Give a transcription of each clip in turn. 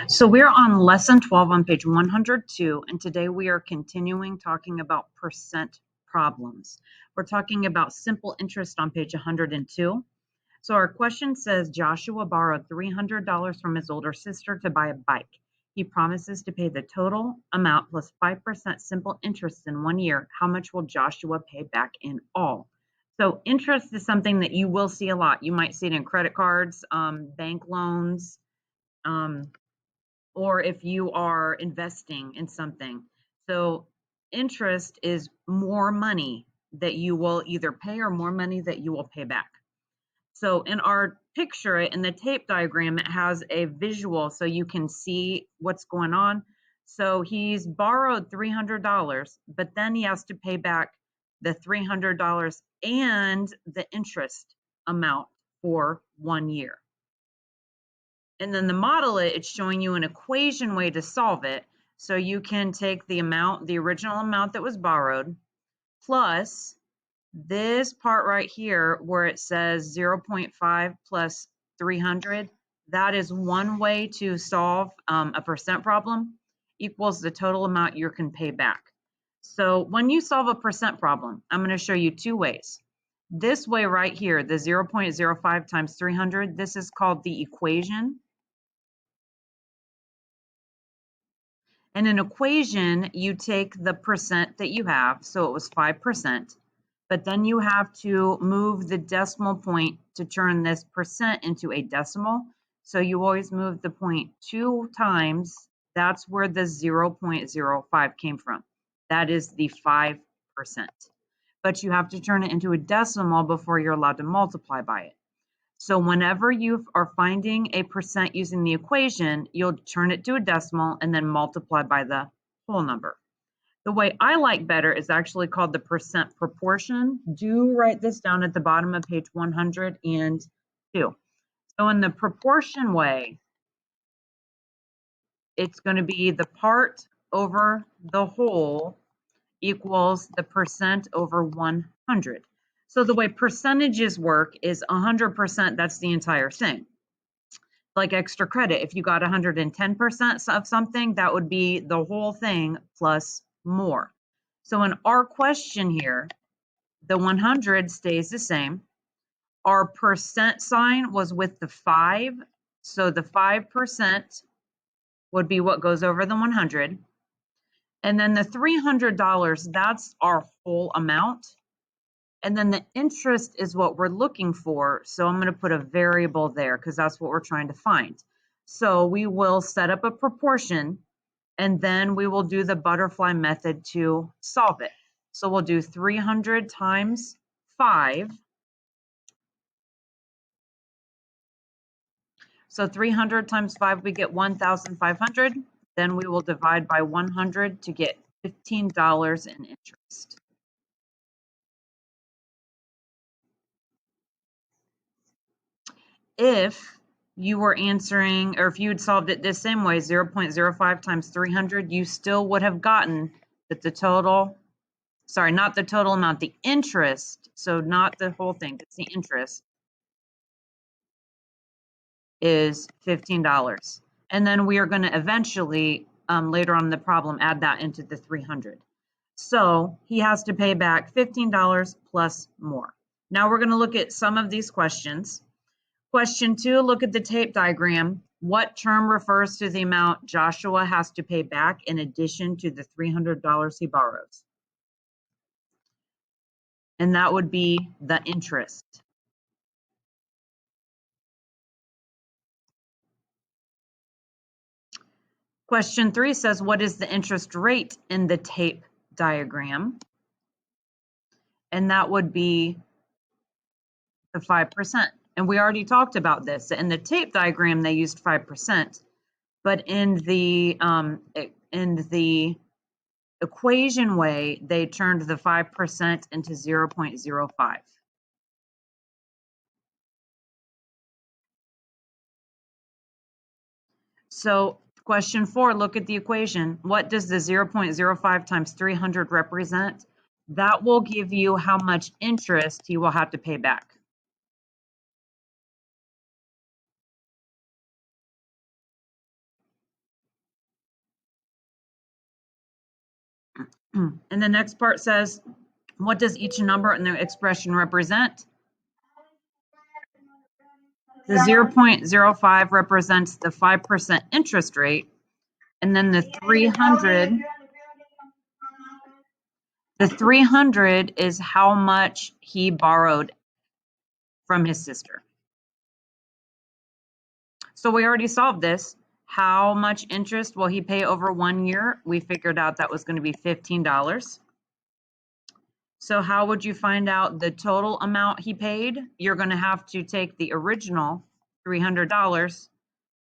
So we're on lesson 12 on page 102, and today we are continuing talking about percent problems. We're talking about simple interest on page 102. So our question says Joshua borrowed $300 from his older sister to buy a bike. He promises to pay the total amount plus 5% simple interest in 1 year. How much will Joshua pay back in all? So interest is something that you will see a lot. You might see it in credit cards, bank loans, or if you are investing in something. So interest is more money that you will either pay or more money that you will pay back. So in our picture, in the tape diagram, it has a visual so you can see what's going on. So he's borrowed $300, but then he has to pay back the $300 and the interest amount for 1 year. And then the model it's showing you an equation way to solve it. So you can take the amount, the original amount that was borrowed, plus this part right here where it says 0.5 plus 300. That is one way to solve a percent problem, equals the total amount you can pay back. So when you solve a percent problem, I'm going to show you two ways. This way right here, the 0.05 times 300, this is called the equation. In an equation, you take the percent that you have, so it was 5%, but then you have to move the decimal point to turn this percent into a decimal. So you always move the point 2 times. That's where the 0.05 came from. That is the 5%. But you have to turn it into a decimal before you're allowed to multiply by it. So whenever you are finding a percent using the equation, you'll turn it to a decimal and then multiply by the whole number. The way I like better is actually called the percent proportion. Do write this down at the bottom of page 102. So in the proportion way, it's going to be the part over the whole equals the percent over 100. So the way percentages work is 100%, that's the entire thing. Like extra credit, if you got 110% of something, that would be the whole thing plus more. So in our question here, the 100 stays the same. Our percent sign was with the 5. So the 5% would be what goes over the 100. And then the $300, that's our whole amount. And then the interest is what we're looking for. So I'm going to put a variable there because that's what we're trying to find. So we will set up a proportion and then we will do the butterfly method to solve it. So we'll do 300 times 5. So 300 times 5, we get 1,500. Then we will divide by 100 to get $15 in interest. If you were answering, or if you had solved it this same way, 0.05 times 300, you still would have gotten that the total, sorry, not the total amount, the interest, so not the whole thing, it's the interest, is $15. And then we are going to eventually, later on in the problem, add that into the 300. So he has to pay back $15 plus more. Now we're going to look at some of these questions. Question 2, look at the tape diagram. What term refers to the amount Joshua has to pay back in addition to the $300 he borrows? And that would be the interest. Question 3 says, what is the interest rate in the tape diagram? And that would be the 5%. And we already talked about this. In the tape diagram, they used 5%, but in the equation way, they turned the 5% into 0.05. So question 4, look at the equation. What does the 0.05 times 300 represent? That will give you how much interest he will have to pay back. And the next part says, what does each number in the expression represent? The 0.05 represents the 5% interest rate, and then the 300 is how much he borrowed from his sister. So we already solved this. How much interest will he pay over 1 year? We figured out that was going to be $15. So how would you find out the total amount he paid? You're going to have to take the original $300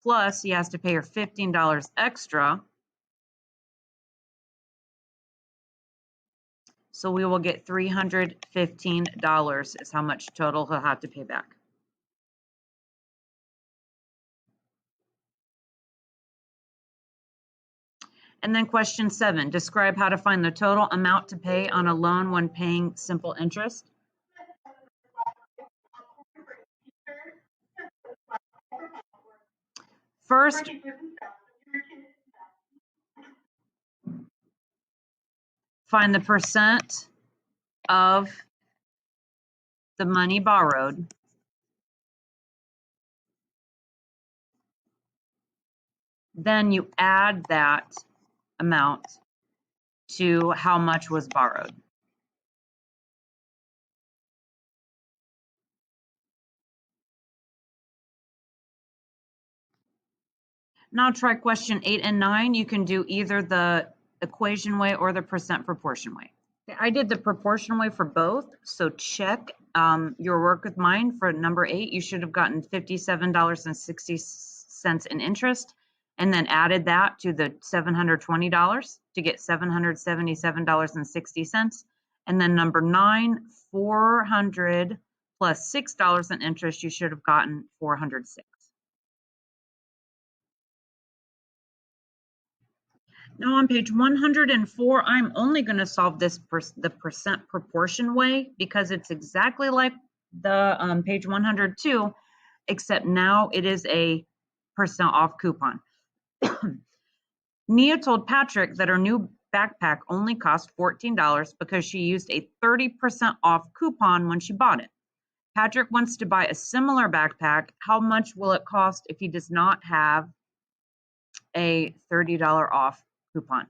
plus he has to pay her $15 extra. So we will get $315 is how much total he'll have to pay back. And then question 7, describe how to find the total amount to pay on a loan when paying simple interest. First, find the percent of the money borrowed. Then you add that amount to how much was borrowed. Now try question 8 and 9. You can do either the equation way or the percent proportion way. I did the proportion way for both, so check your work with mine. For number 8, you should have gotten $57.60 in interest, and then added that to the $720 to get $777.60. And then number 9, 400 plus $6 in interest, you should have gotten $406. Now on page 104, I'm only going to solve this the percent proportion way because it's exactly like the page 102, except now it is a percent off coupon. Nia told Patrick that her new backpack only cost $14 because she used a 30% off coupon when she bought it. Patrick wants to buy a similar backpack. How much will it cost if he does not have a $30 off coupon?